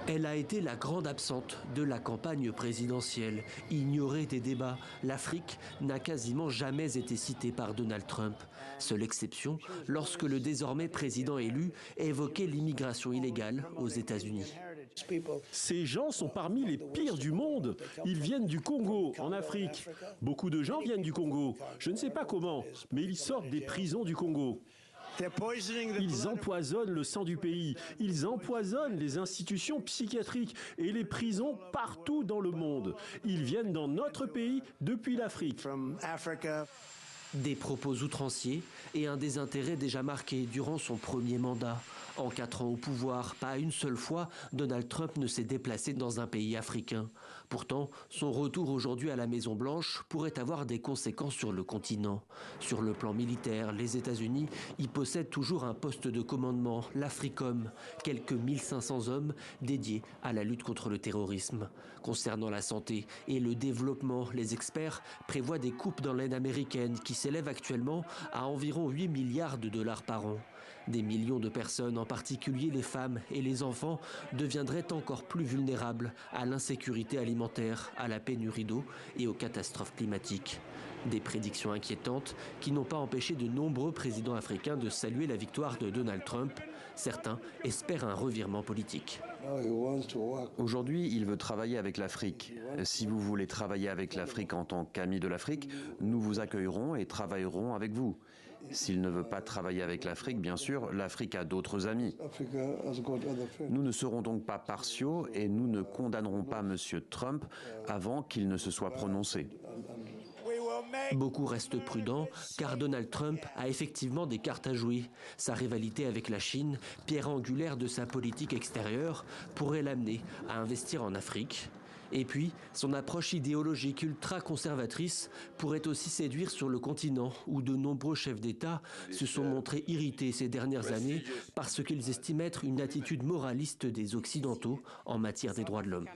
Elle a été la grande absente de la campagne présidentielle. Ignorée des débats, l'Afrique n'a quasiment jamais été citée par Donald Trump. Seule exception lorsque le désormais président élu évoquait l'immigration illégale aux États-Unis. Ces gens sont parmi les pires du monde. Ils viennent du Congo, en Afrique. Beaucoup de gens viennent du Congo. Je ne sais pas comment, mais ils sortent des prisons du Congo. Ils empoisonnent le sang du pays, ils empoisonnent les institutions psychiatriques et les prisons partout dans le monde. Ils viennent dans notre pays depuis l'Afrique. Des propos outranciers et un désintérêt déjà marqué durant son premier mandat. En 4 ans au pouvoir, pas une seule fois, Donald Trump ne s'est déplacé dans un pays africain. Pourtant, son retour aujourd'hui à la Maison-Blanche pourrait avoir des conséquences sur le continent. Sur le plan militaire, les États-Unis y possèdent toujours un poste de commandement, l'AFRICOM, quelques 1500 hommes dédiés à la lutte contre le terrorisme. Concernant la santé et le développement, les experts prévoient des coupes dans l'aide américaine qui s'élève actuellement à environ 8 milliards de dollars par an. Des millions de personnes, en particulier les femmes et les enfants, deviendraient encore plus vulnérables à l'insécurité alimentaire, à la pénurie d'eau et aux catastrophes climatiques. Des prédictions inquiétantes qui n'ont pas empêché de nombreux présidents africains de saluer la victoire de Donald Trump. Certains espèrent un revirement politique. Aujourd'hui, il veut travailler avec l'Afrique. Si vous voulez travailler avec l'Afrique en tant qu'ami de l'Afrique, nous vous accueillerons et travaillerons avec vous. S'il ne veut pas travailler avec l'Afrique, bien sûr, l'Afrique a d'autres amis. Nous ne serons donc pas partiaux et nous ne condamnerons pas M. Trump avant qu'il ne se soit prononcé. Beaucoup restent prudents car Donald Trump a effectivement des cartes à jouer. Sa rivalité avec la Chine, pierre angulaire de sa politique extérieure, pourrait l'amener à investir en Afrique. Et puis, son approche idéologique ultra-conservatrice pourrait aussi séduire sur le continent où de nombreux chefs d'État se sont montrés irrités ces dernières années parce qu'ils estiment être une attitude moraliste des Occidentaux en matière des droits de l'homme.